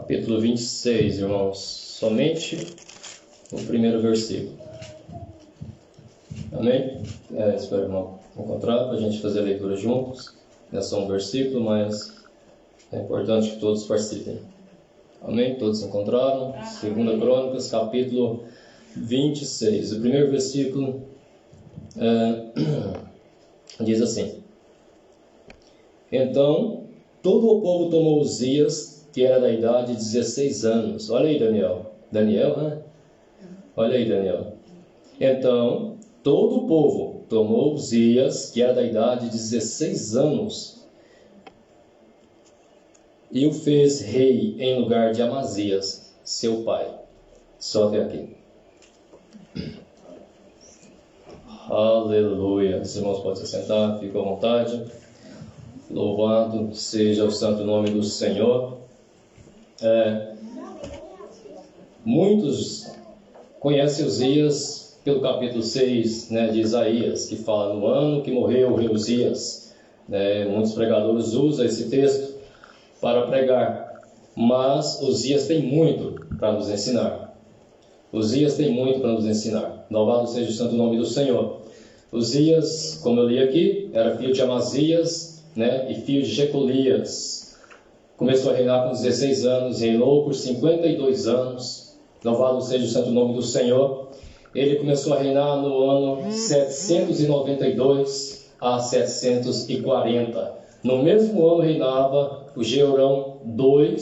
capítulo 26, irmãos, somente o primeiro versículo. Amém? Espero, irmão, encontrar para a gente fazer a leitura juntos. É só um versículo, mas é importante que todos participem. Amém? Todos encontraram? 2 Crônicas, capítulo 26. O primeiro versículo diz assim: Então todo o povo tomou Uzias, que era da idade de 16 anos. Olha aí, Daniel. Daniel, né? Olha aí, Daniel. Então todo o povo tomou Uzias, que era da idade de 16 anos, e o fez rei em lugar de Amazias, seu pai. Só até aqui. Aleluia. Os irmãos podem se sentar, fiquem à vontade. Louvado seja o santo nome do Senhor. Muitos conhecem Uzias pelo capítulo 6, de Isaías, que fala no ano que morreu o rei Uzias. Muitos pregadores usam esse texto para pregar, mas Uzias tem muito para nos ensinar. Uzias tem muito para nos ensinar. Louvado seja o santo nome do Senhor. Uzias, como eu li aqui, era filho de Amazias, e filho de Jecolias. Começou a reinar com 16 anos, reinou por 52 anos. Louvado seja o santo nome do Senhor. Ele começou a reinar no ano 792 a 740. No mesmo ano reinava o Jeorão II,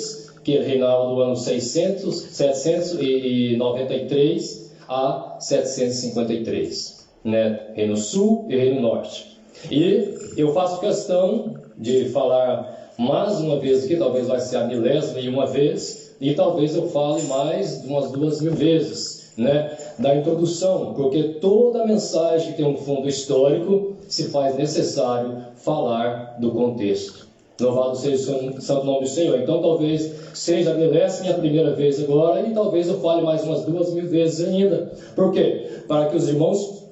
que reinava do ano 793 a 753. Reino Sul e Reino Norte. E eu faço questão de falar mais uma vez aqui, talvez vai ser a 1001ª vez, e talvez eu fale mais de umas 2000 vezes, da introdução, porque toda mensagem que tem um fundo histórico se faz necessário falar do contexto. Louvado seja o santo nome do Senhor. Então talvez seja a 11ª vez agora, e talvez eu fale mais umas 2000 vezes ainda. Por quê? Para que os irmãos,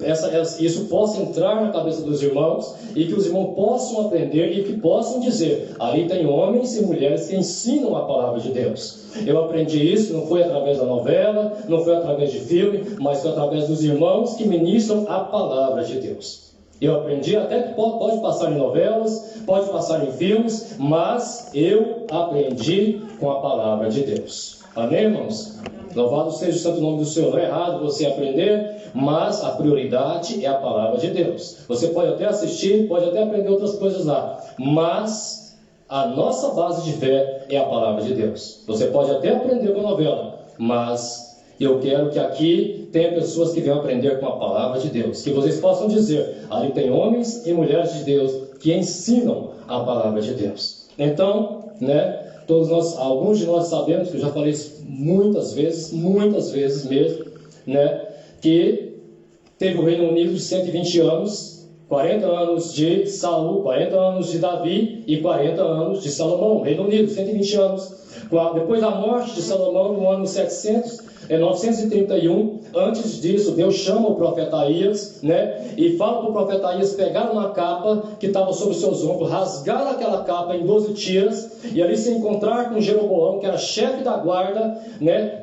isso possa entrar na cabeça dos irmãos, e que os irmãos possam aprender e que possam dizer: ali tem homens e mulheres que ensinam a palavra de Deus. Eu aprendi isso, não foi através da novela, não foi através de filme, mas foi através dos irmãos que ministram a palavra de Deus. Eu aprendi, até que pode passar em novelas, pode passar em filmes, mas eu aprendi com a palavra de Deus. Amém, irmãos? Louvado seja o santo nome do Senhor. Não é errado você aprender, mas a prioridade é a palavra de Deus. Você pode até assistir, pode até aprender outras coisas lá, mas a nossa base de fé é a palavra de Deus. Você pode até aprender com a novela, mas eu quero que aqui tenha pessoas que venham aprender com a palavra de Deus. Que vocês possam dizer: ali tem homens e mulheres de Deus que ensinam a palavra de Deus. Então, todos nós, alguns de nós sabemos, que eu já falei isso muitas vezes mesmo, que teve o Reino Unido 120 anos, 40 anos de Saul, 40 anos de Davi e 40 anos de Salomão. Reino Unido, 120 anos. Depois da morte de Salomão, no ano 931, antes disso, Deus chama o profeta Aías, e fala para o profeta Aías pegar uma capa que estava sobre seus ombros, rasgar aquela capa em 12 tiras, e ali se encontrar com Jeroboão, que era chefe da guarda,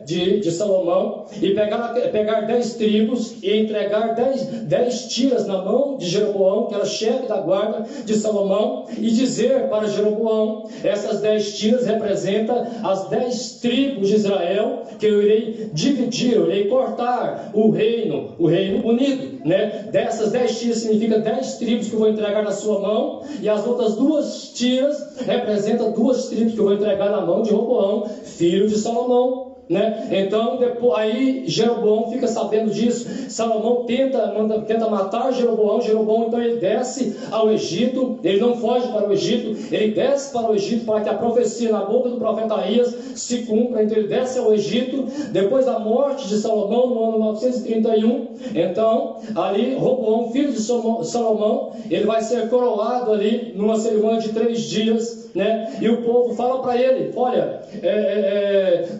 de Salomão, e pegar 10 tribos e entregar 10 tiras na mão de Jeroboão, que era chefe da guarda de Salomão, e dizer para Jeroboão: essas 10 tiras representam as 10 tribos de Israel, que eu irei dividir, eu irei cortar o reino unido, Dessas 10 tiras significa 10 tribos que eu vou entregar na sua mão, e as outras 2 tiras representam 2 tribos que eu vou entregar na mão de Roboão, filho de Salomão. Então, depois, aí Jeroboão fica sabendo disso. Salomão tenta matar Jeroboão. Jeroboão, então, ele desce ao Egito. Ele não foge para o Egito, ele desce para o Egito para que a profecia na boca do profeta Aías se cumpra. Então ele desce ao Egito. Depois da morte de Salomão, no ano 931, então ali Roboão, filho de Salomão, ele vai ser coroado ali numa cerimônia de 3 dias, e o povo fala para ele: olha,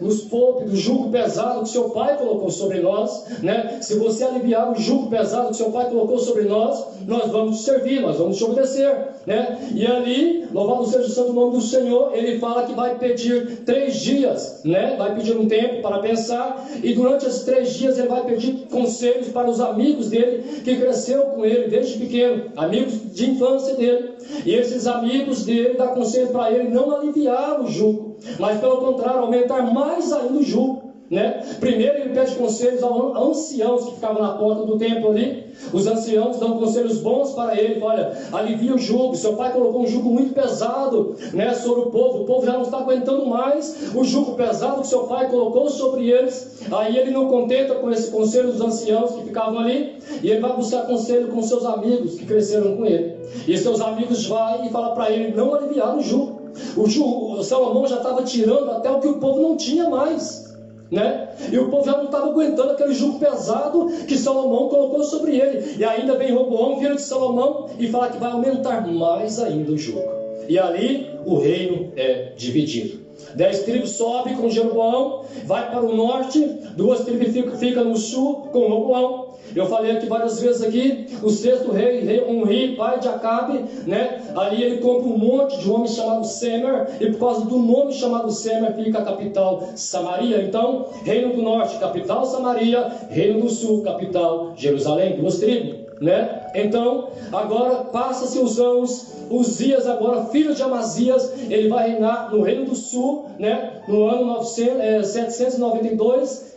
nos poupe do jugo pesado que seu pai colocou sobre nós, né? Se você aliviar o jugo pesado que seu pai colocou sobre nós, nós vamos te servir, nós vamos te obedecer, né? E ali, louvado seja o santo nome do Senhor, ele fala que vai pedir 3 dias, né? Vai pedir um tempo para pensar, e durante esses 3 dias ele vai pedir conselhos para os amigos dele, que cresceram com ele desde pequeno, amigos de infância dele. E esses amigos dele dão conselho para ele não aliviar o jugo, mas pelo contrário, aumentar mais ainda o jugo, né? Primeiro ele pede conselhos aos anciãos que ficavam na porta do templo ali. Os anciãos dão conselhos bons para ele. Olha, alivia o jugo, seu pai colocou um jugo muito pesado, né, sobre o povo já não está aguentando mais o jugo pesado que seu pai colocou sobre eles. Aí ele não contenta com esse conselho dos anciãos que ficavam ali, e ele vai buscar conselho com seus amigos que cresceram com ele, e seus amigos vão e falam para ele não aliviar o jugo. O Salomão já estava tirando até o que o povo não tinha mais, né? E o povo já não estava aguentando aquele jugo pesado que Salomão colocou sobre ele. E ainda vem Roboão, filho de Salomão, e fala que vai aumentar mais ainda o jugo. E ali o reino é dividido. 10 tribos sobem com Jeroboão, vai para o norte, 2 tribos ficam no sul com Roboão. Eu falei aqui várias vezes aqui, o 6º rei Omri, pai de Acabe, né? Ali ele compra um monte de um homem chamado Semer, e por causa do nome chamado Semer fica a capital Samaria. Então, reino do norte, capital Samaria, reino do sul, capital Jerusalém, 2 tribos, né? Então, agora passa-se os anos, Uzias agora, filho de Amazias, ele vai reinar no reino do sul, né? No ano 792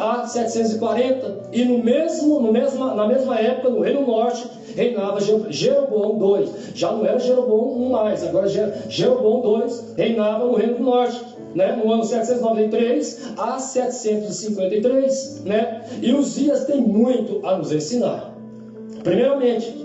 a 740, e na mesma época, no reino norte, reinava Jeroboão II. Já não era Jeroboão I mais, agora Jeroboão II reinava no reino do norte, né? No ano 793 a 753, né? E Uzias tem muito a nos ensinar. Primeiramente,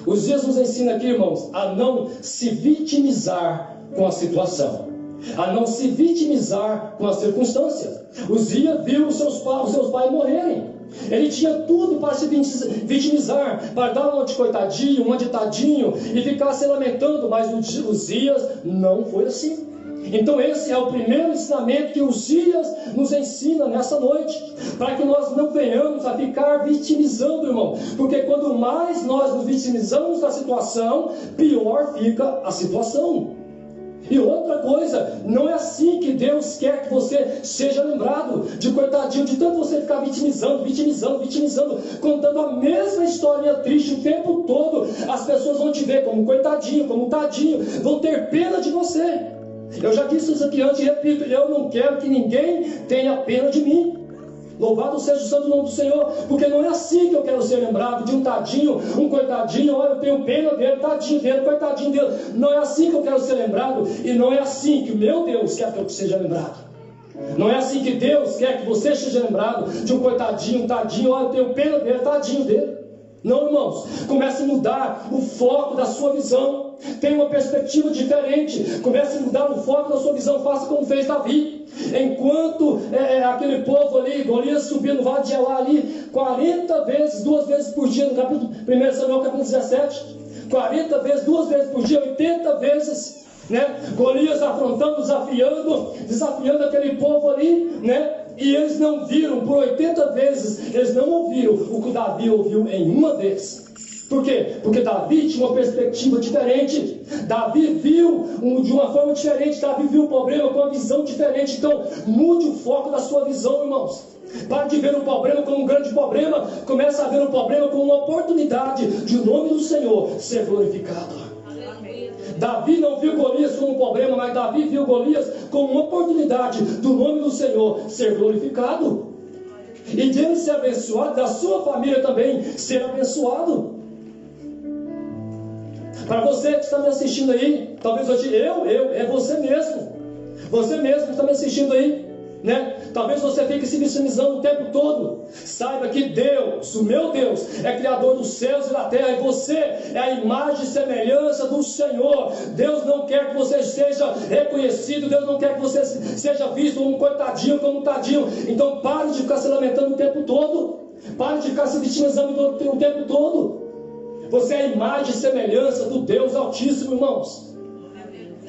Uzias nos ensina aqui, irmãos, a não se vitimizar com a situação, a não se vitimizar com as circunstâncias. Uzias viu os seus pais morrerem. Ele tinha tudo para se vitimizar, para dar uma de coitadinho, uma de tadinho, e ficar se lamentando, mas Uzias não foi assim. Então esse é o primeiro ensinamento que Uzias nos ensina nessa noite, para que nós não venhamos a ficar vitimizando, irmão, porque quanto mais nós nos vitimizamos da situação, pior fica a situação. E outra coisa, não é assim que Deus quer que você seja lembrado, de coitadinho, de tanto você ficar vitimizando, contando a mesma historinha triste o tempo todo. As pessoas vão te ver como coitadinho, como tadinho, vão ter pena de você. Eu já disse isso aqui antes e repito, eu não quero que ninguém tenha pena de mim. Louvado seja o santo nome do Senhor, porque não é assim que eu quero ser lembrado, de um tadinho, um coitadinho. Olha, eu tenho pena dele, tadinho dele, coitadinho dele. Não é assim que eu quero ser lembrado, e não é assim que o meu Deus quer que eu seja lembrado. Não é assim que Deus quer que você seja lembrado, de um coitadinho, um tadinho. Olha, eu tenho pena dele, tadinho dele. Não, irmãos, comece a mudar o foco da sua visão. Tenha uma perspectiva diferente. Comece a mudar o foco da sua visão. Faça como fez Davi. Enquanto aquele povo ali, Golias subia no vale de Elá ali 40 vezes, 2 vezes por dia, no capítulo 1 Samuel capítulo 17, 40 vezes, 2 vezes por dia, 80 vezes, né? Golias afrontando, desafiando aquele povo ali, né? E eles não viram por 80 vezes, eles não ouviram o que Davi ouviu em uma vez. Por quê? Porque Davi tinha uma perspectiva diferente. Davi viu de uma forma diferente. Davi viu o problema com uma visão diferente. Então, mude o foco da sua visão, irmãos. Pare de ver o problema como um grande problema. Comece a ver o problema como uma oportunidade de o nome do Senhor ser glorificado. Davi não viu Golias como um problema, mas Davi viu Golias como uma oportunidade do nome do Senhor ser glorificado. E de ele ser abençoado, da sua família também ser abençoado. Para você que está me assistindo aí, talvez hoje é você mesmo. Você mesmo que está me assistindo aí, né? Talvez você fique se vitimizando o tempo todo. Saiba que Deus, o meu Deus, é criador dos céus e da terra, e você é a imagem e semelhança do Senhor. Deus não quer que você seja reconhecido, Deus não quer que você seja visto como um coitadinho, como um tadinho. Então pare de ficar se lamentando o tempo todo. Pare de ficar se vitimizando o tempo todo. Você é a imagem e semelhança do Deus Altíssimo, irmãos.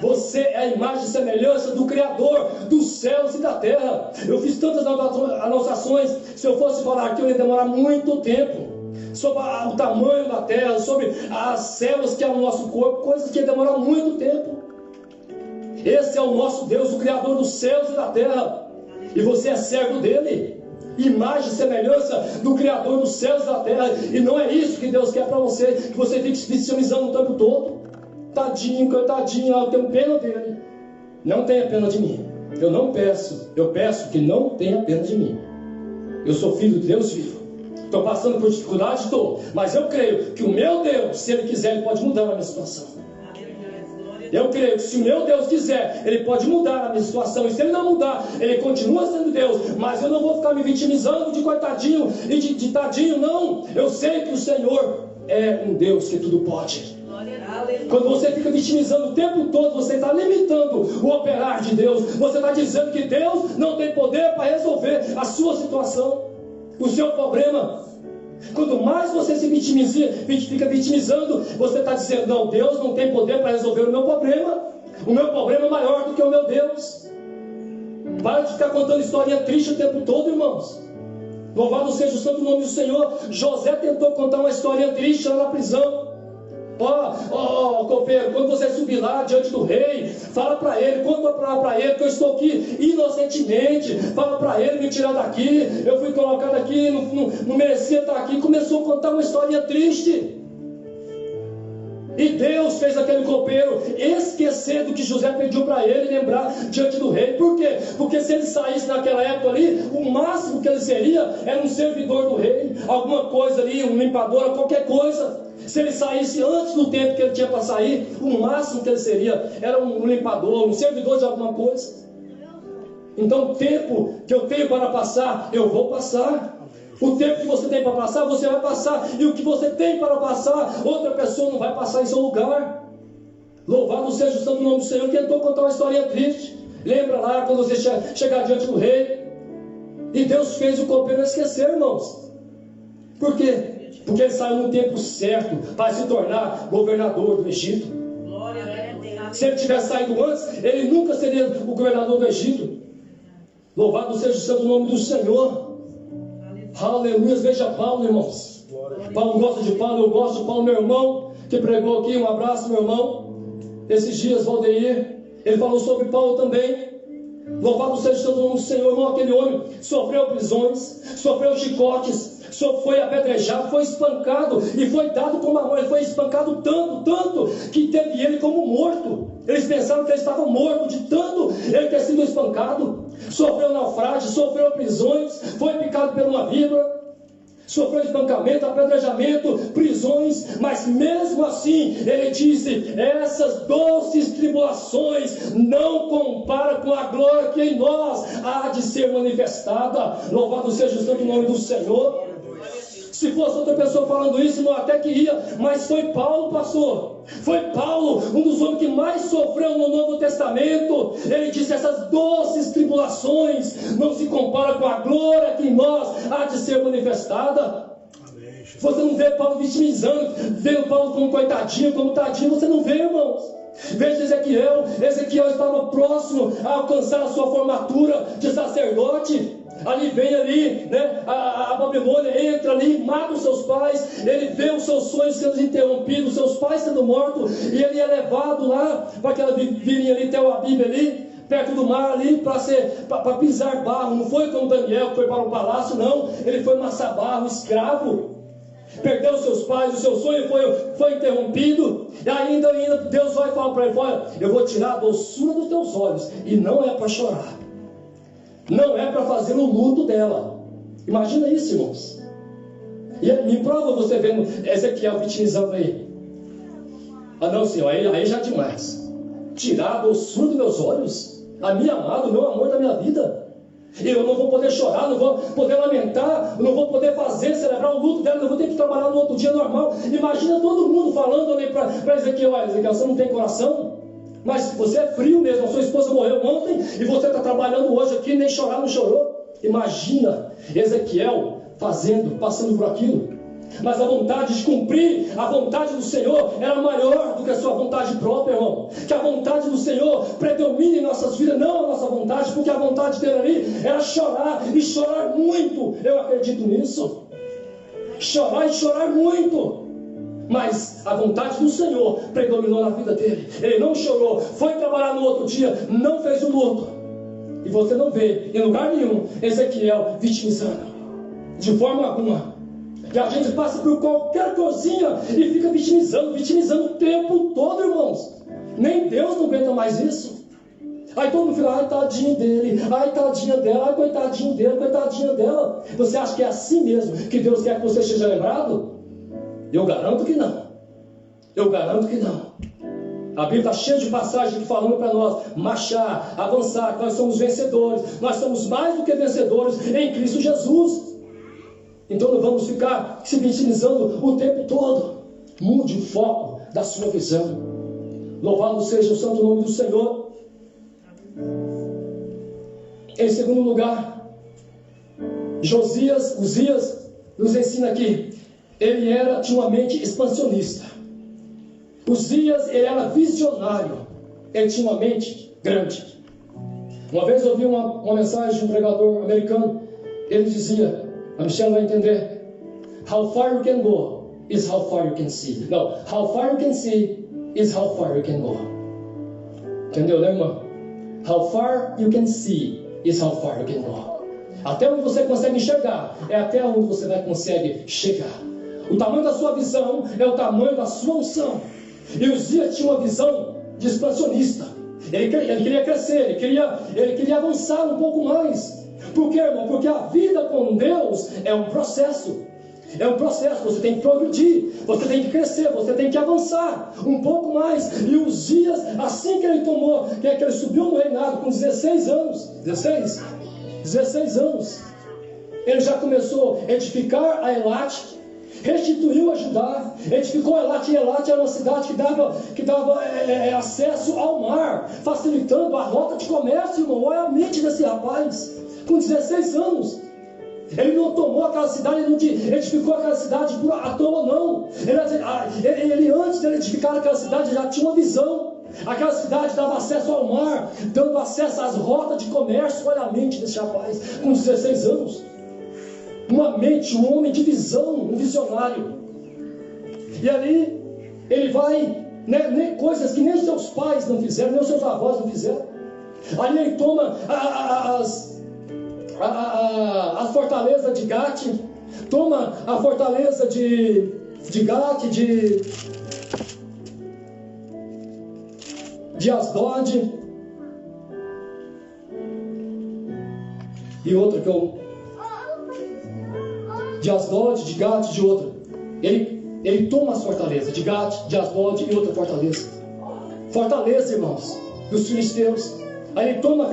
Você é a imagem e semelhança do Criador dos céus e da terra. Eu fiz tantas anotações. Se eu fosse falar aqui, eu ia demorar muito tempo. Sobre o tamanho da terra, sobre as células que há no nosso corpo, coisas que ia demorar muito tempo. Esse é o nosso Deus, o Criador dos céus e da terra. E você é servo dele. Imagem e semelhança do Criador dos céus e da terra. E não é isso que Deus quer para você, que você fique se vitimizando o tempo todo. Tadinho, coitadinho, eu tenho pena dele. Não tenha pena de mim. Eu não peço, eu peço que não tenha pena de mim. Eu sou filho de Deus vivo. Estou passando por dificuldade, estou. Mas eu creio que o meu Deus, se Ele quiser, Ele pode mudar a minha situação. Eu creio que se o meu Deus quiser, Ele pode mudar a minha situação. E se Ele não mudar, Ele continua sendo Deus. Mas eu não vou ficar me vitimizando de coitadinho e de tadinho, não. Eu sei que o Senhor é um Deus que tudo pode. Quando você fica vitimizando o tempo todo, você está limitando o operar de Deus. Você está dizendo que Deus não tem poder para resolver a sua situação, o seu problema. Quanto mais você se fica vitimizando, você está dizendo, não, Deus não tem poder para resolver o meu problema. O meu problema é maior do que o meu Deus. Para de ficar contando historinha triste o tempo todo, irmãos. Louvado seja o santo nome do Senhor. José tentou contar uma historinha triste lá na prisão. Copeiro, quando você subir lá diante do rei, fala para ele, conta para ele que eu estou aqui inocentemente, fala para ele me tirar daqui, eu fui colocado aqui, não merecia estar aqui. Começou a contar uma historinha triste. E Deus fez aquele copeiro esquecer do que José pediu para ele, lembrar diante do rei. Por quê? Porque se ele saísse naquela época ali, o máximo que ele seria era um servidor do rei, alguma coisa ali, um limpador, qualquer coisa. Se ele saísse antes do tempo que ele tinha para sair, o máximo que ele seria era um limpador, um servidor de alguma coisa. Então o tempo que eu tenho para passar, eu vou passar. O tempo que você tem para passar, você vai passar. E o que você tem para passar, outra pessoa não vai passar em seu lugar. Louvado seja o santo nome do Senhor. Tentou contar uma historinha triste. Lembra lá quando você chegar diante do rei. E Deus fez o copeiro esquecer, irmãos. Por quê? Porque ele saiu no tempo certo para se tornar governador do Egito. Se ele tivesse saído antes, ele nunca seria o governador do Egito. Louvado seja o santo nome do Senhor. Aleluia. Veja Paulo, irmãos. Paulo gosta de Paulo, eu gosto de Paulo, meu irmão, que pregou aqui. Um abraço, meu irmão. Esses dias, Valdeir, ele falou sobre Paulo também. Louvado seja o santo nome do Senhor, irmão. Aquele homem sofreu prisões, sofreu chicotes, foi apedrejado, foi espancado e foi dado como amor. Ele foi espancado tanto que teve ele como morto. Eles pensaram que ele estava morto de tanto ele ter sido espancado. Sofreu naufrágio, sofreu prisões, foi picado por uma víbora, sofreu espancamento, apedrejamento, prisões, mas mesmo assim ele disse: essas doces tribulações não comparam com a glória que em nós há de ser manifestada. Louvado seja o santo nome do Senhor. Se fosse outra pessoa falando isso, não, até que ia, mas foi Paulo, pastor. Foi Paulo, um dos homens que mais sofreu no Novo Testamento. Ele disse: essas doces tribulações não se comparam com a glória que em nós há de ser manifestada. Você não vê Paulo vitimizando, vendo Paulo como coitadinho, como tadinho. Você não vê, irmãos. Veja Ezequiel estava próximo a alcançar a sua formatura de sacerdote. Ali vem ali, né, a Babilônia entra ali, mata os seus pais. Ele vê os seus sonhos sendo interrompidos, seus pais sendo mortos, e ele é levado lá para aquela vilinha ali, Tel Abib ali, perto do mar ali, para pisar barro. Não foi como Daniel que foi para o palácio, não. Ele foi amassar barro, escravo. Perdeu seus pais, o seu sonho foi interrompido. E ainda Deus vai falar para ele: olha, eu vou tirar a doçura dos teus olhos. E não é para chorar, não é para fazer o luto dela. Imagina isso, irmãos. E me prova você vendo Ezequiel vitimizando aí. Ah não, Senhor, aí já é demais. Tirar a doçura dos meus olhos, a minha amada, o meu amor da minha vida. E eu não vou poder chorar, não vou poder lamentar, não vou poder celebrar o luto dela, eu vou ter que trabalhar no outro dia normal. Imagina todo mundo falando ali para Ezequiel: olha, Ezequiel, você não tem coração? Mas você é frio mesmo, a sua esposa morreu ontem e você está trabalhando hoje aqui, nem chorar não chorou. Imagina Ezequiel passando por aquilo. Mas a vontade de cumprir a vontade do Senhor era maior do que a sua vontade própria, irmão. Que a vontade do Senhor predomine em nossas vidas, não a nossa vontade, porque a vontade dele ali era chorar, e chorar muito. Eu acredito nisso. Chorar e chorar muito. Mas a vontade do Senhor predominou na vida dele. Ele não chorou, foi trabalhar no outro dia, não fez o luto. E você não vê em lugar nenhum Ezequiel vitimizando, de forma alguma. E a gente passa por qualquer coisinha e fica vitimizando o tempo todo, irmãos. Nem Deus não aguenta mais isso. Aí todo mundo fala, ai tadinho dele, ai tadinha dela, ai coitadinho dele, coitadinha dela. Você acha que é assim mesmo que Deus quer que você seja lembrado? Eu garanto que não. Eu garanto que não. A Bíblia está cheia de passagens falando para nós marchar, avançar, que nós somos vencedores. Nós somos mais do que vencedores em Cristo Jesus. Então não vamos ficar se vitimizando o tempo todo. Mude o foco da sua visão. Louvado seja o santo nome do Senhor. Em segundo lugar, Uzias nos ensina aqui. Ele tinha uma mente expansionista. Uzias, ele era visionário. Ele tinha uma mente grande. Uma vez eu ouvi uma mensagem de um pregador americano. Ele dizia, a Michelle vai entender, how far you can go is how far you can see. Não, how far you can see is how far you can go. Entendeu, né, irmão? How far you can see is how far you can go. Até onde você consegue enxergar é até onde você consegue chegar. O tamanho da sua visão é o tamanho da sua unção. E Uzias tinha uma visão de expansionista. Ele queria crescer, ele queria avançar um pouco mais. Por quê, irmão? Porque a vida com Deus é um processo. É um processo, você tem que progredir, você tem que crescer, você tem que avançar um pouco mais. E Uzias, assim que ele tomou, que ele subiu no reinado com 16 anos, 16 anos, ele já começou a edificar a Elate, restituiu a Judá, edificou Elate, e Elate era uma cidade que dava acesso ao mar, facilitando a rota de comércio, irmão. Olha a mente desse rapaz, com 16 anos. Ele não tomou aquela cidade, ele não edificou aquela cidade à toa, não. Ele antes de edificar aquela cidade, já tinha uma visão. Aquela cidade dava acesso ao mar, dando acesso às rotas de comércio. Olha a mente desse rapaz, com 16 anos. Uma mente, um homem de visão, um visionário. E ali, ele vai, nem coisas que nem os seus pais não fizeram, nem os seus avós não fizeram. Ali ele toma a fortaleza de Gate, toma a fortaleza de Gate, de Asdod, e outra que eu... de Asdod, de Gate, de outra. Ele toma as fortalezas de Gate, de Asdod e outra fortaleza. Fortaleza, irmãos, dos filisteus. Aí ele toma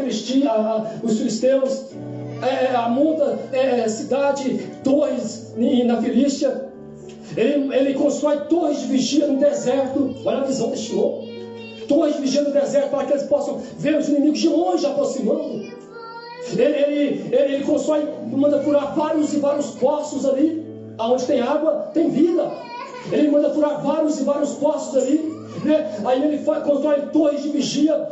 os filisteus, monta cidade, torres na Filístia. Ele constrói torres de vigia no deserto. Olha a visão deste homem. Torres de vigia no deserto para que eles possam ver os inimigos de longe aproximando. Ele constrói, manda furar vários e vários poços ali. Aonde tem água, tem vida. Ele manda furar vários e vários poços ali, né? Aí ele constrói torres de vigia,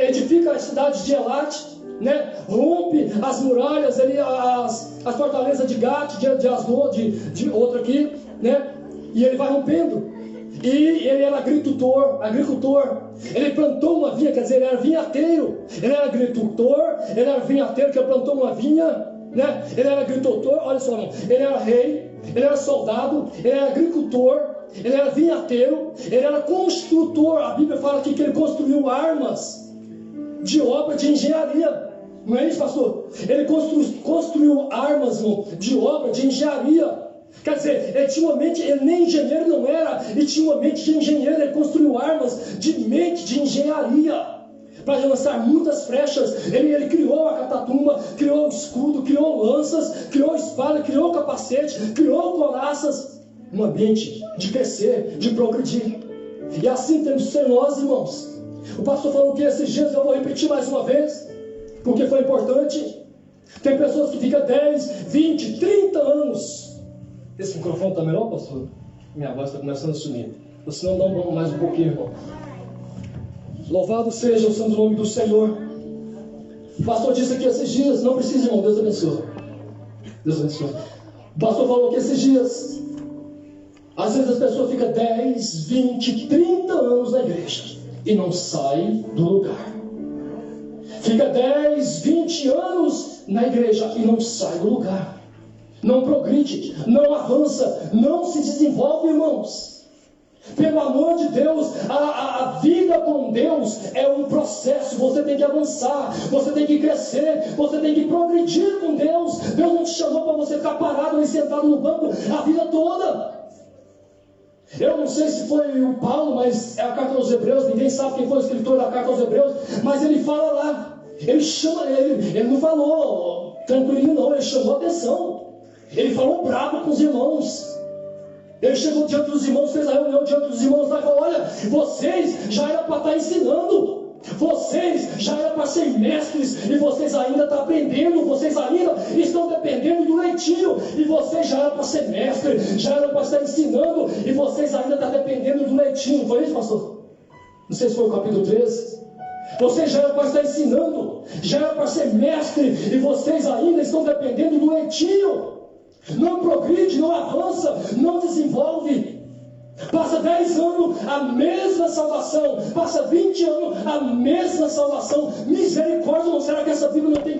edifica as cidades de Elate, né? Rompe as muralhas ali, as fortalezas de Gate, de Asdod, de outra aqui, né? E ele vai rompendo. E ele era agricultor. Ele plantou uma vinha, quer dizer, ele era vinhateiro. Ele era agricultor, ele era vinhateiro, que ele plantou uma vinha, né? Ele era agricultor, olha só, irmão. Ele era rei, ele era soldado, ele era agricultor, ele era vinhateiro, ele era construtor. A Bíblia fala aqui que ele construiu armas de obra de engenharia. Não é isso, pastor? Ele construiu armas, irmão, de obra de engenharia. Quer dizer, ele tinha uma mente, ele nem engenheiro não era, ele tinha uma mente de engenheiro. Ele construiu armas de mente de engenharia para lançar muitas flechas. Ele criou a catatumba, criou o escudo, criou lanças, criou espada, criou capacete, criou couraças. Uma mente de crescer, de progredir. E assim temos que ser nós, irmãos. O pastor falou que esses dias, eu vou repetir mais uma vez, porque foi importante. Tem pessoas que ficam 10, 20, 30 anos Esse microfone está melhor, pastor? Minha voz está começando a sumir. Ou senão vamos mais um pouquinho, irmão. Louvado seja o santo nome do Senhor. O pastor disse aqui esses dias, não precisa, irmão, Deus abençoe. Deus abençoe. O pastor falou que esses dias, às vezes as pessoas ficam 10, 20, 30 anos na igreja e não sai do lugar. Fica 10, 20 anos na igreja e não sai do lugar. Não progride, não avança, não se desenvolve, irmãos. Pelo amor de Deus, a vida com Deus é um processo. Você tem que avançar, você tem que crescer, você tem que progredir com Deus. Deus não te chamou para você ficar parado e sentado no banco a vida toda. Eu não sei se foi o Paulo, mas é a carta aos Hebreus. Ninguém sabe quem foi o escritor da carta aos Hebreus, mas ele fala lá. Ele não falou tranquilinho não, ele chamou a atenção. Ele falou bravo com os irmãos. Ele chegou diante dos irmãos, fez a reunião diante dos irmãos lá e falou: olha, vocês já eram para estar ensinando, vocês já eram para ser mestres, e vocês ainda estão aprendendo, vocês ainda estão dependendo do leitinho, e vocês já eram para ser mestre, já eram para estar ensinando, e vocês ainda estão dependendo do leitinho. Não foi isso, pastor? Não sei se foi o capítulo 13. Vocês já eram para estar ensinando, já eram para ser mestre, e vocês ainda estão dependendo do leitinho. Não progride, não avança, não desenvolve. Passa 10 anos a mesma salvação, passa 20 anos a mesma salvação. Misericórdia, não será que essa Bíblia não tem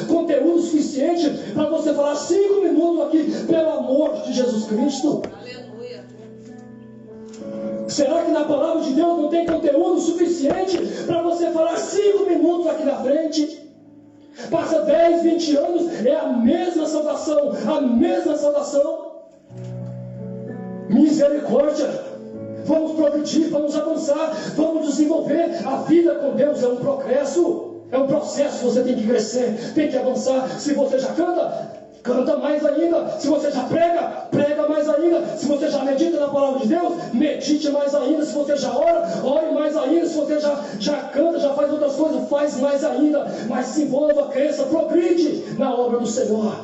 conteúdo suficiente para você falar 5 minutos aqui, pelo amor de Jesus Cristo? Aleluia. Será que na palavra de Deus não tem conteúdo suficiente para você falar 5 minutos aqui na frente? Passa 10, 20 anos, é a mesma salvação, a mesma salvação. Misericórdia. Vamos progredir, vamos avançar, vamos desenvolver. A vida com Deus é um progresso, é um processo. Você tem que crescer, tem que avançar. Se você já canta, canta mais ainda. Se você já prega, prega mais ainda. Se você já medita na palavra de Deus, medite mais ainda. Se você já ora, ore mais ainda. Se você já canta, já faz outras coisas, faz mais ainda. Mas se envolva, cresça, progride na obra do Senhor.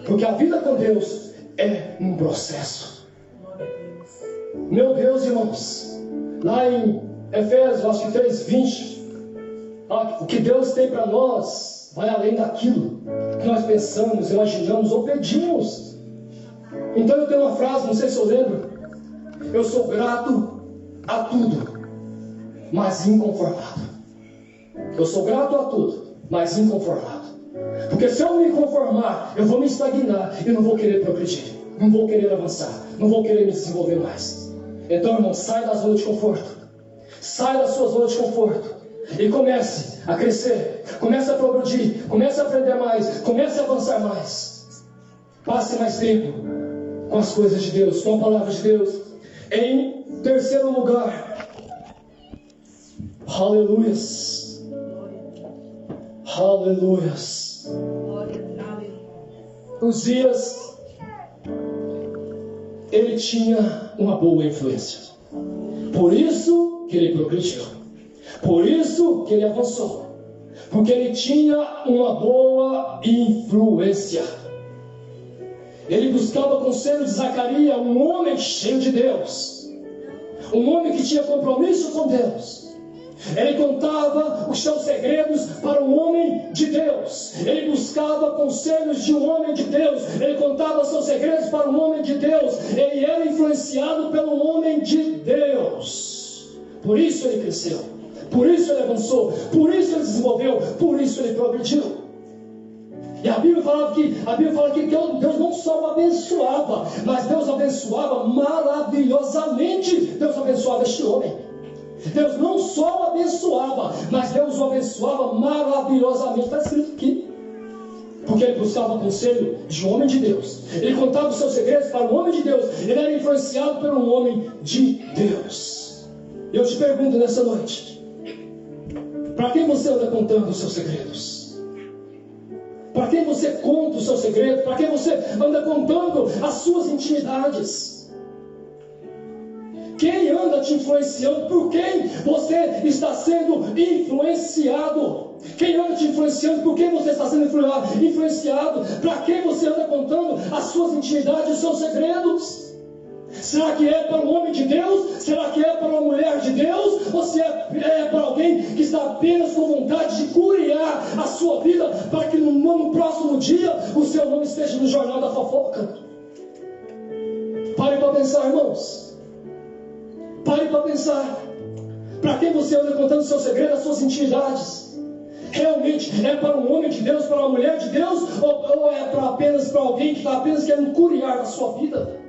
Porque a vida com Deus é um processo. Meu Deus, irmãos, lá em Efésios, acho que 3:20, o que Deus tem para nós vai além daquilo que nós pensamos, imaginamos ou pedimos. Então eu tenho uma frase, não sei se eu lembro: eu sou grato a tudo, mas inconformado. Eu sou grato a tudo, mas inconformado. Porque se eu me conformar, eu vou me estagnar e não vou querer progredir, não vou querer avançar, não vou querer me desenvolver mais. Então, irmão, sai da zona de conforto, sai da sua zona de conforto e comece a crescer, comece a progredir, comece a aprender mais, comece a avançar mais. Passe mais tempo com as coisas de Deus, com a palavra de Deus. Em terceiro lugar, aleluias, aleluias. Uzias, ele tinha uma boa influência. Por isso que ele progrediu. Por isso que ele avançou. Porque ele tinha uma boa influência. Ele buscava o conselho de Zacarias, um homem cheio de Deus. Um homem que tinha compromisso com Deus. Ele contava os seus segredos para um homem de Deus. Ele buscava conselhos de um homem de Deus. Ele contava os seus segredos para um homem de Deus. Ele era influenciado pelo homem de Deus. Por isso ele cresceu. Por isso ele avançou. Por isso ele desenvolveu. Por isso ele progrediu. E a Bíblia fala que Deus não só o abençoava, mas Deus abençoava maravilhosamente. Deus abençoava este homem. Deus não só o abençoava, mas Deus o abençoava maravilhosamente. Está escrito aqui. Porque ele buscava conselho de um homem de Deus. Ele contava os seus segredos para um homem de Deus. Ele era influenciado por um homem de Deus. Eu te pergunto nessa noite: para quem você anda contando os seus segredos? Para quem você conta os seus segredos? Para quem você anda contando as suas intimidades? Quem anda te influenciando? Por quem você está sendo influenciado? Quem anda te influenciando? Por quem você está sendo influenciado? Para quem você anda contando as suas intimidades, os seus segredos? Será que é para um homem de Deus? Será que é para uma mulher de Deus? Ou se é para alguém que está apenas com vontade de curiar a sua vida para que no próximo dia o seu nome esteja no jornal da fofoca? Pare para pensar, irmãos. Pare para pensar. Para quem você anda contando o seu segredo, as suas intimidades? Realmente é para um homem de Deus, para uma mulher de Deus? Ou é apenas para alguém que está apenas querendo curiar a sua vida?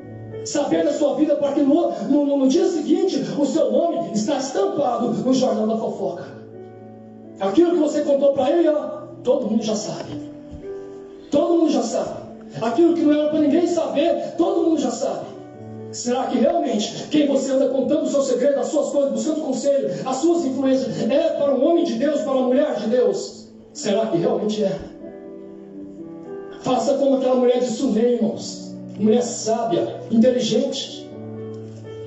Saber da sua vida para que no dia seguinte o seu nome está estampado no jornal da fofoca. Aquilo que você contou para ele, todo mundo já sabe. Todo mundo já sabe. Aquilo que não era para ninguém saber, todo mundo já sabe. Será que realmente quem você anda contando o seu segredo, as suas coisas, buscando conselho, as suas influências, é para um homem de Deus, para uma mulher de Deus? Será que realmente é? Faça como aquela mulher de Sunem, irmãos. Mulher sábia, inteligente.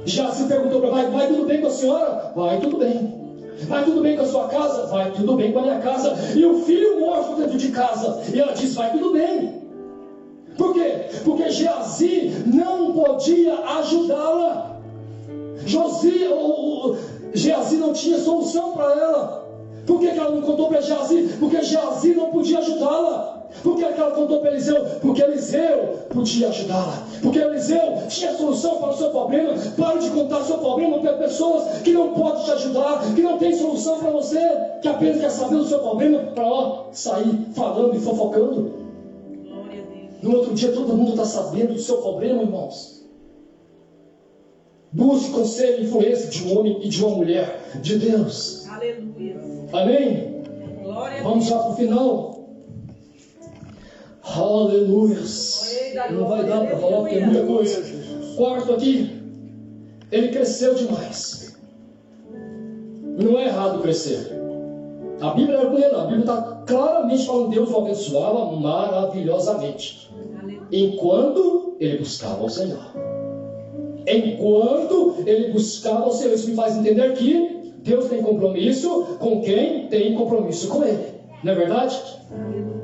Já se perguntou para ela: vai tudo bem com a senhora? Vai tudo bem. Vai tudo bem com a sua casa? Vai tudo bem com a minha casa. E o filho morto dentro de casa? E ela diz: vai tudo bem. Por quê? Porque Geazi não podia ajudá-la. Geazi não tinha solução para ela. Por que ela não contou para Geazi? Porque Geazi não podia ajudá-la. Por que ela contou para Eliseu? Porque Eliseu podia ajudá-la. Porque Eliseu tinha solução para o seu problema. Pare de contar o seu problema para pessoas que não podem te ajudar, que não tem solução para você, que apenas quer saber do seu problema para sair falando e fofocando. No outro dia todo mundo está sabendo do seu problema, irmãos. Busque conselho e influência de um homem e de uma mulher de Deus. Aleluia. Amém? Glória. Vamos já para o final. Aleluia. Não vai dar para falar porque é muita coisa. Quarto aqui, ele cresceu demais. Não é errado crescer. A Bíblia era plena, a Bíblia está claramente falando: Deus o abençoava maravilhosamente enquanto ele buscava o Senhor. Enquanto ele buscava o Senhor. Isso me faz entender que Deus tem compromisso com quem tem compromisso com Ele. Não é verdade?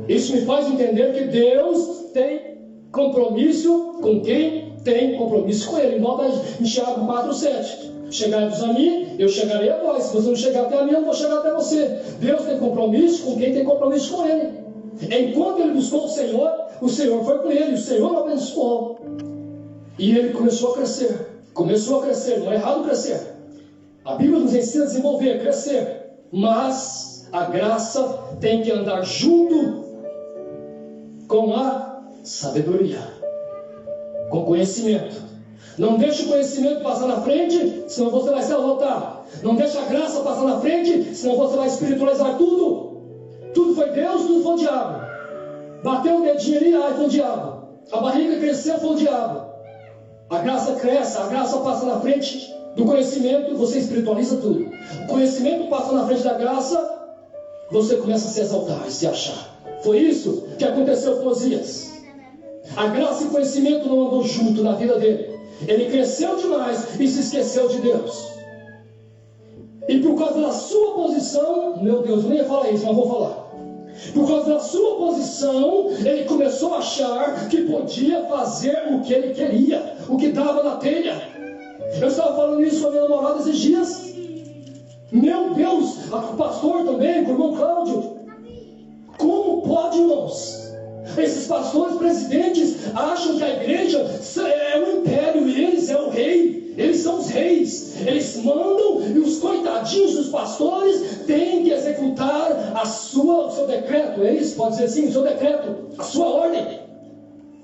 Isso me faz entender que Deus tem compromisso com quem tem compromisso com Ele. Igual em Tiago 4:7. Chegai-vos a mim, eu chegarei a vós. Se você não chegar até a mim, eu não vou chegar até você. Deus tem compromisso com quem tem compromisso com Ele. Enquanto ele buscou o Senhor foi com ele, o Senhor o abençoou. E ele começou a crescer. Começou a crescer, não é errado crescer. A Bíblia nos ensina a desenvolver, crescer. Mas a graça tem que andar junto com a sabedoria, com conhecimento. Não deixe o conhecimento passar na frente, senão você vai se arrotar. Não deixe a graça passar na frente, senão você vai espiritualizar tudo. Tudo foi Deus, tudo foi o diabo. Bateu o dedinho ali, foi o diabo. A barriga cresceu, foi o diabo. A graça cresce, a graça passa na frente do conhecimento, você espiritualiza tudo. O conhecimento passa na frente da graça, você começa a se exaltar e se achar. Foi isso que aconteceu com Osias. A graça e o conhecimento não andou junto na vida dele. Ele cresceu demais e se esqueceu de Deus. E por causa da sua posição, meu Deus, eu nem ia falar isso, mas vou falar. Por causa da sua posição, ele começou a achar que podia fazer o que ele queria, o que dava na telha. Eu estava falando isso com a minha namorada esses dias. Meu Deus, o pastor também, com o irmão Cláudio. Como pode, irmãos? Esses pastores presidentes acham que a igreja é o império e eles é o rei. Eles são os reis. Eles mandam e os coitadinhos dos pastores têm que executar o seu decreto. Eles podem dizer assim, o seu decreto, a sua ordem.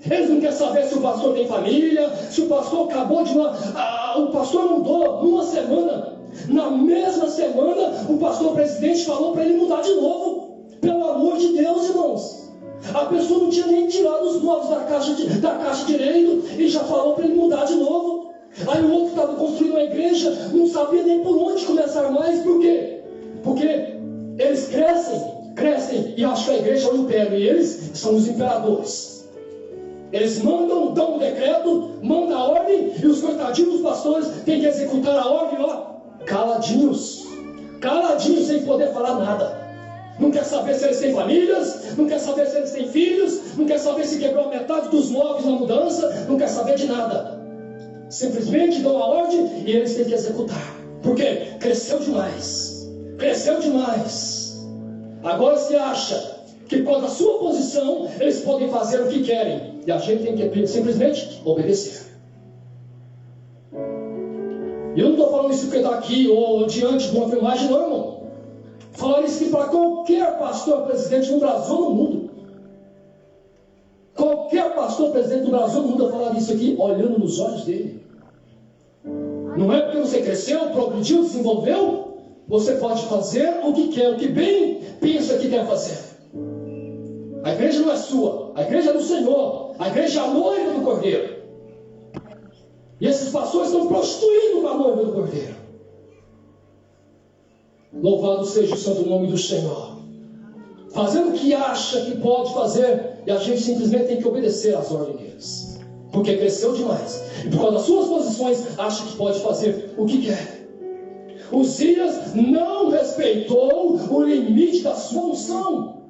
Eles não querem saber se o pastor tem família, se o pastor acabou de... o pastor mudou numa semana. Na mesma semana, o pastor presidente falou para ele mudar de novo. Pelo amor de Deus, irmãos. A pessoa não tinha nem tirado os móveis da caixa direito e já falou para ele mudar de novo. Aí o outro que estava construindo uma igreja não sabia nem por onde começar mais. Por quê? Porque eles crescem e acham que a igreja é o império e eles são os imperadores. Eles mandam, dão um decreto, mandam a ordem, e os coitadinhos dos pastores têm que executar a ordem, ó, caladinhos, caladinhos, sem poder falar nada. Não quer saber se eles têm famílias, não quer saber se eles têm filhos, não quer saber se quebrou a metade dos móveis na mudança, não quer saber de nada. Simplesmente dão a ordem e eles têm que executar. Por quê? Cresceu demais. Cresceu demais. Agora se acha que com a sua posição eles podem fazer o que querem. E a gente tem que simplesmente obedecer. E eu não estou falando isso porque está aqui ou diante de uma filmagem, não, irmão. Falar isso aqui para qualquer pastor presidente no Brasil ou no mundo. Qualquer pastor presidente do Brasil ou no mundo a falar isso aqui, olhando nos olhos dele. Não é porque você cresceu, progrediu, desenvolveu, você pode fazer o que quer, o que bem pensa que quer fazer. A igreja não é sua, a igreja é do Senhor, a igreja é a noiva do Cordeiro. E esses pastores estão prostituindo com a noiva do Cordeiro. Louvado seja o santo nome do Senhor. Fazendo o que acha que pode fazer, e a gente simplesmente tem que obedecer às ordens deles. Porque cresceu demais. E por causa das suas posições, acha que pode fazer o que quer. Uzias não respeitou o limite da sua unção.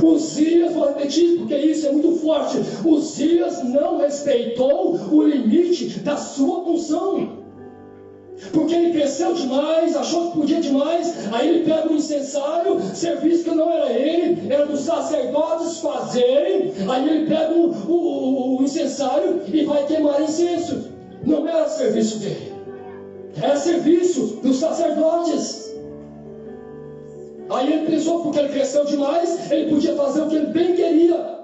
Uzias, vou repetir, porque isso é muito forte. Uzias não respeitou o limite da sua unção. Porque ele cresceu demais, achou que podia demais, aí ele pega o incensário, serviço que não era ele, era dos sacerdotes fazerem, aí ele pega o incensário e vai queimar incenso. Não era serviço dele, era serviço dos sacerdotes. Aí ele pensou, porque ele cresceu demais, ele podia fazer o que ele bem queria.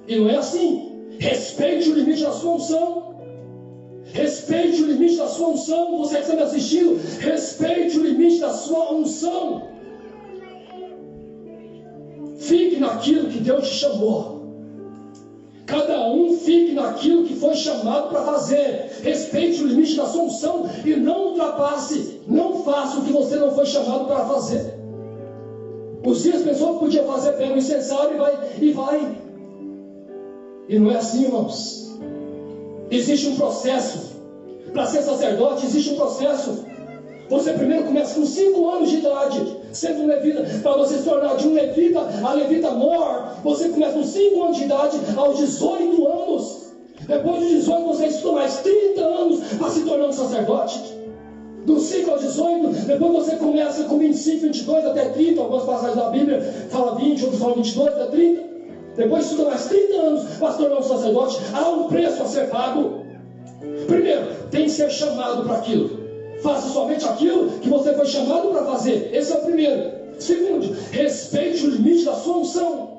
E não é assim. Respeite o limite da sua unção. Respeite o limite da sua unção. Você que está me assistindo, respeite o limite da sua unção. Fique naquilo que Deus te chamou. Cada um fique naquilo que foi chamado para fazer. Respeite o limite da sua unção e não ultrapasse. Não faça o que você não foi chamado para fazer. Uzias pensou que podia fazer, pega o incensário e vai. E não é assim, irmãos. Existe um processo. Para ser sacerdote, existe um processo. Você primeiro começa com 5 anos de idade, sendo um levita. Para você se tornar de um levita a levita mor, você começa com 5 anos de idade aos 18 anos. Depois de 18, você estuda mais 30 anos para se tornar um sacerdote. Dos 5 aos 18, depois você começa com 25, 22 até 30. Algumas passagens da Bíblia falam 20, outros falam 22 até 30. Depois estuda mais 30 anos para se tornar um sacerdote. Há um preço a ser pago. Primeiro, tem que ser chamado para aquilo. Faça somente aquilo que você foi chamado para fazer. Esse é o primeiro. Segundo, respeite o limite da sua unção.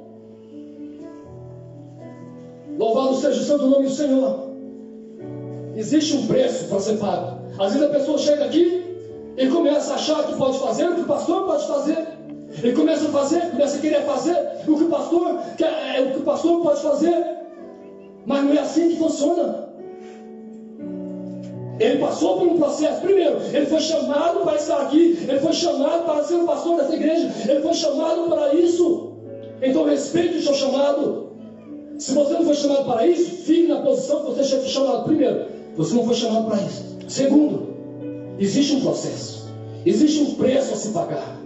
Louvado seja o santo nome do Senhor. Existe um preço para ser pago. Às vezes a pessoa chega aqui e começa a achar que pode fazer o que o pastor pode fazer. Ele começa a fazer, começa a querer fazer o que o pastor quer, o que o pastor pode fazer. Mas não é assim que funciona. Ele passou por um processo. Primeiro, ele foi chamado para estar aqui. Ele foi chamado para ser o pastor dessa igreja. Ele foi chamado para isso. Então respeite o seu chamado. Se você não foi chamado para isso, fique na posição que você foi chamado. Primeiro, você não foi chamado para isso. Segundo, existe um processo. Existe um preço a se pagar.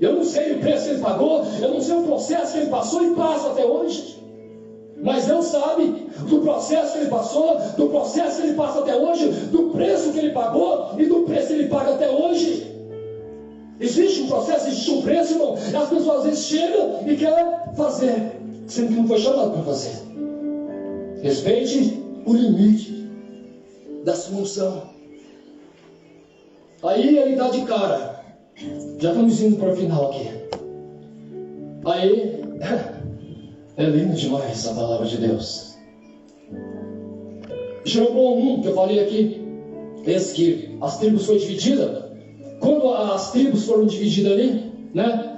Eu não sei o preço que ele pagou. Eu não sei o processo que ele passou e passa até hoje. Mas Deus sabe do processo que ele passou, do processo que ele passa até hoje, do preço que ele pagou e do preço que ele paga até hoje. Existe um processo, existe um preço, irmão. As pessoas às vezes chegam e querem fazer, sendo que não foi chamado para fazer. Respeite o limite da sua unção. Aí ele dá de cara. Já estamos indo para o final aqui. Aí é lindo demais a palavra de Deus. Jeroboão 1, que eu falei aqui, esse que as tribos foram divididas. Quando as tribos foram divididas ali, né,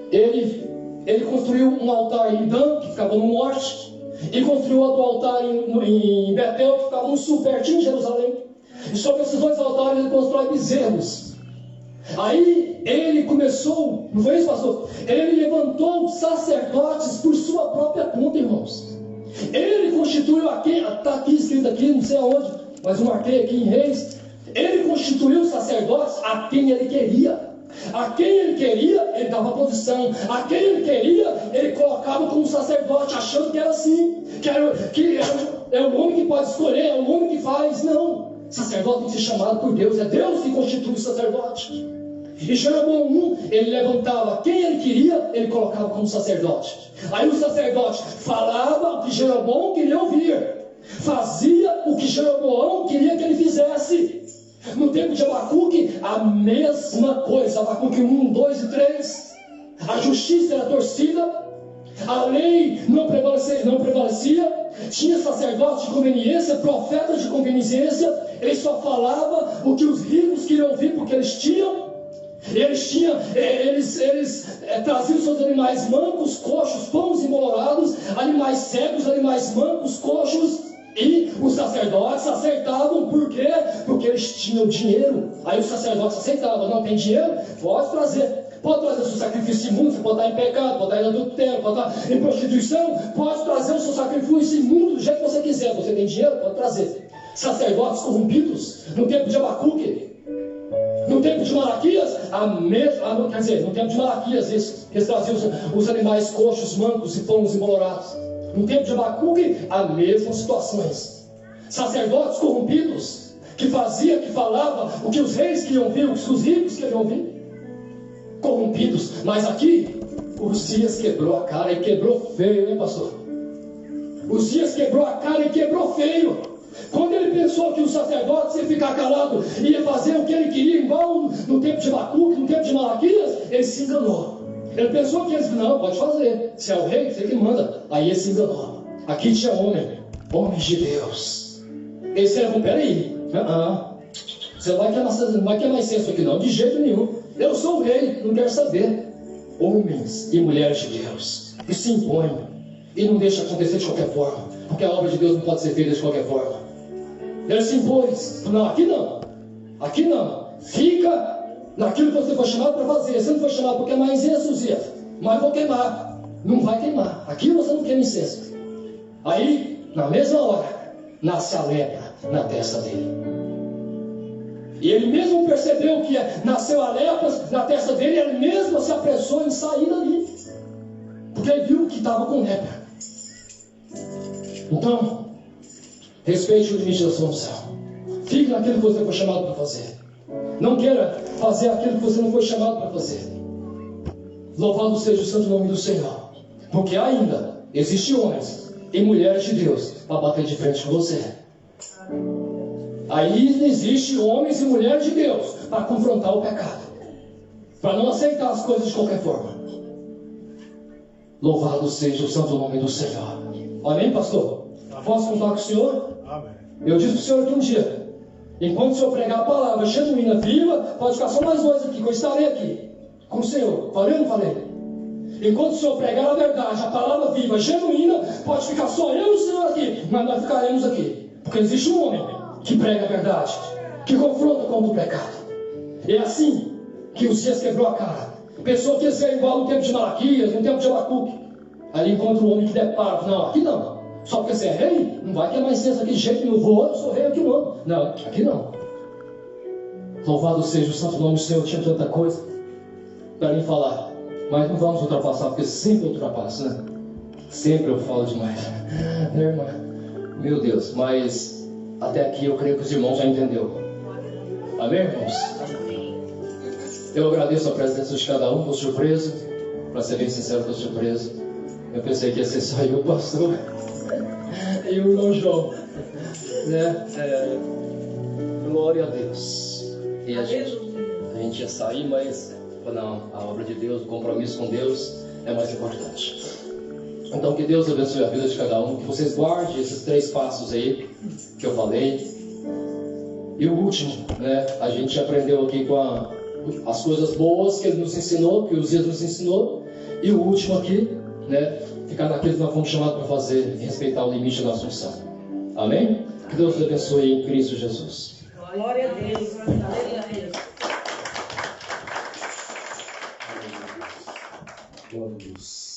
ele construiu um altar em Dan, que ficava no norte, e construiu outro altar em Betel, que ficava no sul, pertinho de Jerusalém. E sobre esses 2 altares ele constrói bezerros. Aí ele começou, não foi isso, pastor? Ele levantou sacerdotes por sua própria conta, irmãos. Ele constituiu está aqui escrito aqui, não sei aonde, mas eu marquei aqui em Reis. Ele constituiu sacerdotes a quem ele queria. A quem ele queria, ele dava posição. A quem ele queria, ele colocava como sacerdote, achando que era assim. Que é o homem que pode escolher, é o homem que faz. Não. Sacerdote tem que ser chamado por Deus. É Deus que constitui o sacerdote. E Jeroboão I, ele levantava quem ele queria, ele colocava como sacerdote. Aí o sacerdote falava o que Jeroboão queria ouvir. Fazia o que Jeroboão queria que ele fizesse. No tempo de Abacuque, a mesma coisa. Abacuque 1, 2 e 3. A justiça era torcida, a lei não prevalecia, tinha sacerdote de conveniência, profetas de conveniência. Ele só falava o que os ricos queriam ouvir, porque eles traziam seus animais mancos, coxos, pães emolorados, animais cegos, animais mancos, coxos. E os sacerdotes aceitavam, por quê? Porque eles tinham dinheiro. Aí os sacerdotes aceitavam, não tem dinheiro? Pode trazer. Pode trazer o seu sacrifício imundo, você pode estar em pecado, pode estar em adultério, pode estar em prostituição, pode trazer o seu sacrifício imundo do jeito que você quiser. Você tem dinheiro? Pode trazer. Sacerdotes corrompidos, no tempo de Abacuque, no tempo de Malaquias, no tempo de Malaquias, eles traziam os animais coxos, mancos e pães embolorados. No tempo de Abacuque, as mesmas situações. Sacerdotes corrompidos, que falavam o que os reis queriam ouvir, o que os ricos queriam ouvir. Corrompidos. Mas aqui, Uzias quebrou a cara e quebrou feio, né, pastor? Uzias quebrou a cara e quebrou feio. Quando ele pensou que os sacerdotes iam ficar calados e ia fazer o que ele queria, igual no tempo de Abacuque, no tempo de Malaquias, ele se enganou. Ele pensou que eles, não, pode fazer. Se é o rei, você que manda. Aí ele se enganou. Aqui tinha homens de Deus. Eles disseram, peraí, você não vai queimar incenso aqui não, de jeito nenhum. Eu sou o rei, não quero saber. Homens e mulheres de Deus, que se impõem e não deixam acontecer de qualquer forma, porque a obra de Deus não pode ser feita de qualquer forma. Ele se impôs, não, aqui não, fica naquilo que você foi chamado para fazer. Você não foi chamado para queimar incenso, Uzias, mas vou queimar. Não vai queimar. Aqui você não queima incenso. Aí, na mesma hora, nasce a lepra na testa dele. E ele mesmo percebeu que nasceu a lepra na testa dele, e ele mesmo se apressou em sair dali, porque ele viu que estava com lepra. Então, respeite o limite da sua unção. Fique naquilo que você foi chamado para fazer. Não queira fazer aquilo que você não foi chamado para fazer. Louvado seja o santo nome do Senhor. Porque ainda existem homens e mulheres de Deus para bater de frente com você. Ainda existem homens e mulheres de Deus para confrontar o pecado, para não aceitar as coisas de qualquer forma. Louvado seja o santo nome do Senhor. Amém, pastor? Posso contar com o senhor? Amém. Eu disse para o senhor aqui um dia, enquanto o senhor pregar a palavra genuína, viva, pode ficar só mais dois aqui, que eu estarei aqui com o senhor. Falei ou não falei? Enquanto o senhor pregar a verdade, a palavra viva, genuína, pode ficar só eu e o senhor aqui, mas nós ficaremos aqui, porque existe um homem que prega a verdade, que confronta contra o pecado. É assim que Uzias quebrou a cara. Pensou que ia ser igual no tempo de Malaquias, no tempo de Abacuque. Aí encontra um homem que depara, não, aqui não. Só porque você é rei, não vai queimar incenso aqui de jeito nenhum. Eu sou rei aqui não. Não, aqui não. Louvado seja o santo nome do Senhor. Eu tinha tanta coisa para lhe falar, mas não vamos ultrapassar, porque sempre eu ultrapasso, né? Sempre eu falo demais, né, irmã? Meu Deus, mas até aqui eu creio que os irmãos já entenderam. Amém, irmãos? Eu agradeço a presença de cada um. Estou surpreso, para ser bem sincero, estou surpreso. Eu pensei que ia ser só eu, o pastor e o irmão João, né? Glória a Deus. E a gente ia sair, mas não, a obra de Deus, o compromisso com Deus é mais importante. Então que Deus abençoe a vida de cada um, que vocês guardem esses 3 passos aí que eu falei. E o último, né? A gente aprendeu aqui com as coisas boas que ele nos ensinou, que os dias nos ensinou. E o último aqui, né? Ficar naquilo que nós fomos chamados para fazer, respeitar o limite da função. Amém? Que Deus te abençoe em Cristo Jesus. Glória a Deus. Glória a Deus. Glória a Deus.